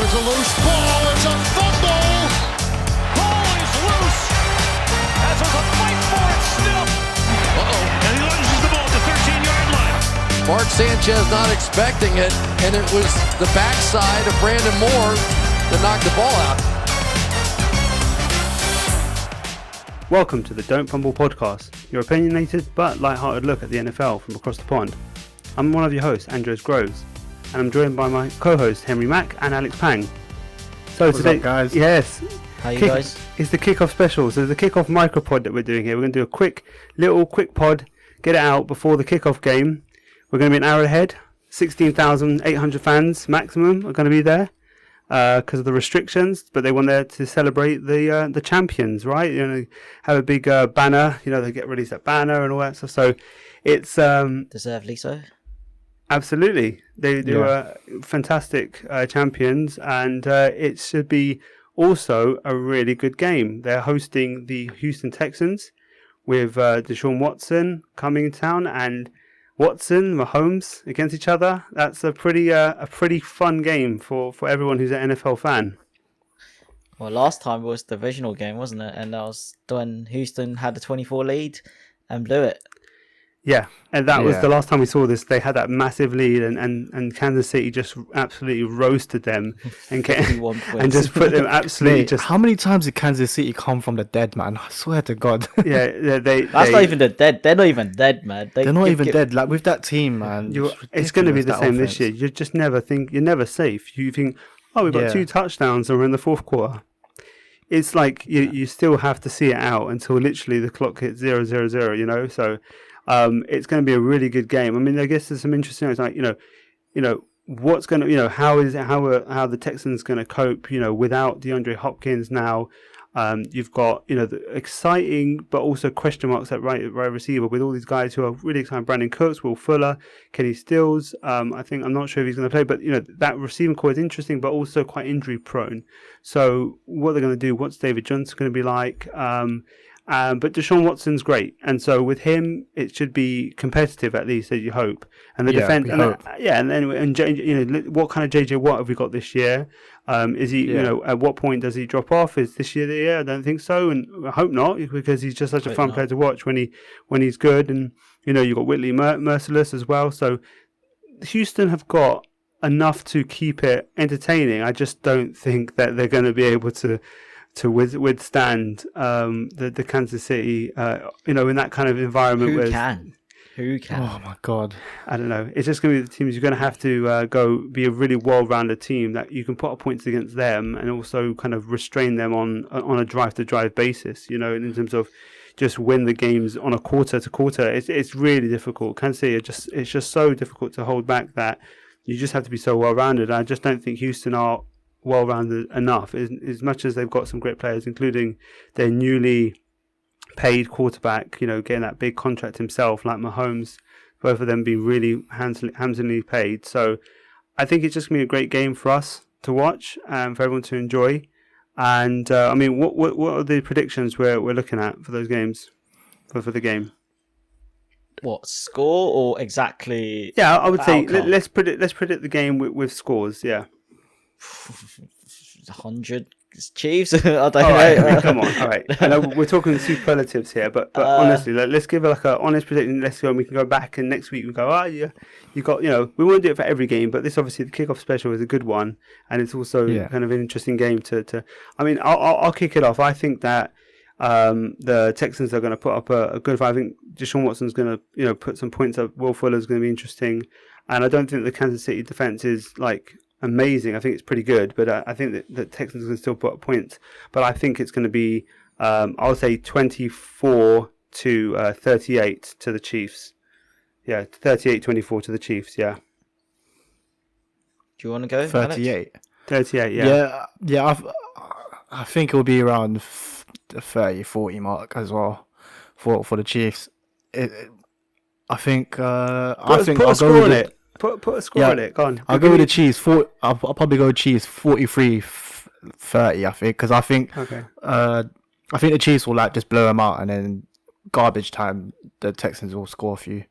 Here's a loose ball. It's a fumble. Ball is loose. As there's a fight for it still. And he lunges the ball at the 13-yard line. Mark Sanchez not expecting it, and it was the backside of Brandon Moore that knocked the ball out. Welcome to the Don't Fumble podcast, your opinionated but light-hearted look at the NFL from across the pond. I'm one of your hosts, Andres Groves, and I'm joined by my co-hosts Henry Mak and Alex Pang. So What's today, up, guys? Yes, How you guys? It's the kickoff special. So the kickoff micropod that we're doing here. We're going to do a quick pod, get it out before the kickoff game. We're going to be an hour ahead. 16,800 fans maximum are going to be there because of the restrictions, but they want there to celebrate the champions, right? You know, have a big banner. You know, they release that banner and all that stuff. So it's Deservedly so. Absolutely, they were fantastic champions, and it should be also a really good game. They're hosting the Houston Texans with Deshaun Watson coming to town, and Watson, Mahomes against each other. That's a pretty fun game for everyone who's an NFL fan. Well, last time was the divisional game, wasn't it? And that was when Houston had the 24 lead and blew it. Yeah, and that was the last time we saw this. They had that massive lead, and Kansas City just absolutely roasted them and just put them absolutely just. How many times did Kansas City come from the dead, man? I swear to God. That's not even the dead. They're not even dead, man. They're not even dead. Like with that team, man. It's going to be the same this year. You just never think you're never safe. You think, oh, we've got 2 touchdowns, and we're in the fourth quarter. It's like you still have to see it out until literally the clock hits 0-0-0. You know, so. It's going to be a really good game. I mean, I guess there's some interesting things like, what's going to, how the Texans going to cope, without DeAndre Hopkins now. You've got, the exciting but also question marks at right receiver with all these guys who are really exciting. Brandon Cooks, Will Fuller, Kenny Stills. I'm not sure if he's going to play, but, that receiving core is interesting but also quite injury prone. So what they're going to do, what's David Johnson going to be like? But Deshaun Watson's great, and so with him, it should be competitive at least, as you hope. And the defense, what kind of JJ Watt have we got this year? Is he, at what point does he drop off? Is this year the year? I don't think so, and I hope not, because he's just such a fun player to watch when he's good. And you've got Whitley Merciless as well. So Houston have got enough to keep it entertaining. I just don't think that they're going to be able to withstand the Kansas City, in that kind of environment. Who can? Oh my God! I don't know. It's just going to be the teams you're going to have to go be a really well-rounded team that you can put up points against them and also kind of restrain them on a drive-to-drive basis. In terms of just win the games on a quarter-to-quarter. It's really difficult. Kansas City it's just so difficult to hold back that you just have to be so well-rounded. I just don't think Houston are well-rounded enough, as much as they've got some great players, including their newly paid quarterback, getting that big contract himself, like Mahomes, both of them being really handsomely paid. So I think it's just going to be a great game for us to watch and for everyone to enjoy. And what are the predictions we're looking at for those games, for the game? What, score or exactly? Yeah, I would say let's predict the game with scores. Yeah. 100 Chiefs. I don't know. Right, come on. All right. I know we're talking superlatives here, but honestly, let's give an honest prediction. Let's go, and we can go back and next week we go. You got. We won't do it for every game, but this obviously the kickoff special is a good one, and it's also kind of an interesting game to. I mean, I'll kick it off. I think that the Texans are going to put up a good fight. I think Deshaun Watson's going to put some points up. Will Fuller's going to be interesting, and I don't think the Kansas City defense is like amazing. I think it's pretty good, but I think that the Texans can still put up points. But I think it's going to be, I'll say 24 to 38 to the Chiefs. Yeah, 38-24 to the Chiefs. Yeah. Do you want to go? 38. Alex? 38. Yeah. Yeah. I think it will be around the 30-40 mark as well for the Chiefs. I think. Put a score on it. Put a score on it. Go on. I'll go with the Chiefs. I'll probably go Chiefs 43-30. I think, because I think the Chiefs will just blow them out, and then garbage time the Texans will score a few.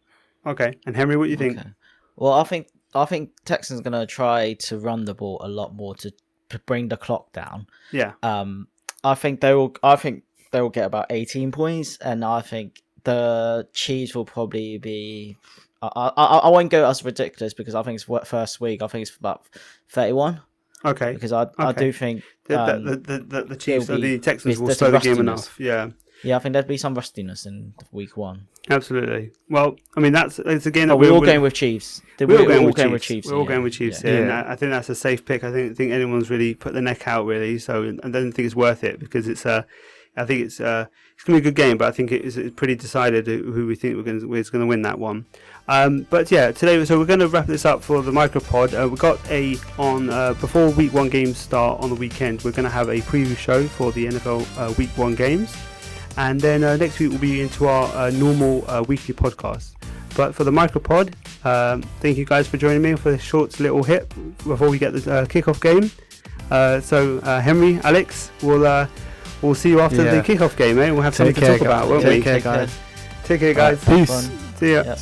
Okay. And Henry, what do you think? Okay. Well, I think Texans are gonna try to run the ball a lot more to bring the clock down. Yeah. I think they will get about 18 points, and I think the Chiefs will probably be. I won't go as ridiculous because I think it's first week. I think it's about 31. Okay. Because I do think the Chiefs or the Texans will slow the game enough. Yeah. Yeah, I think there'd be some rustiness in week 1. Absolutely. Well, I mean that's again. We're all going with Chiefs. We're all going with Chiefs. We're all going with Chiefs yeah. here, and I think that's a safe pick. I think anyone's really put the neck out really. So I don't think it's worth it because it's I think it's going to be a good game, but I think it's pretty decided who we think is going to win that one. But yeah, today, so we're going to wrap this up for the micropod. We've got before week 1 games start on the weekend, we're going to have a preview show for the NFL week 1 games. And then next week we'll be into our normal weekly podcast. But for the micropod, thank you guys for joining me for this short little hit before we get the kickoff game. So Henry, Alex, we'll see you after the kickoff game, eh? We'll have something to talk about, won't we? Take care, guys. Take care, guys. Peace. See ya. Yeah.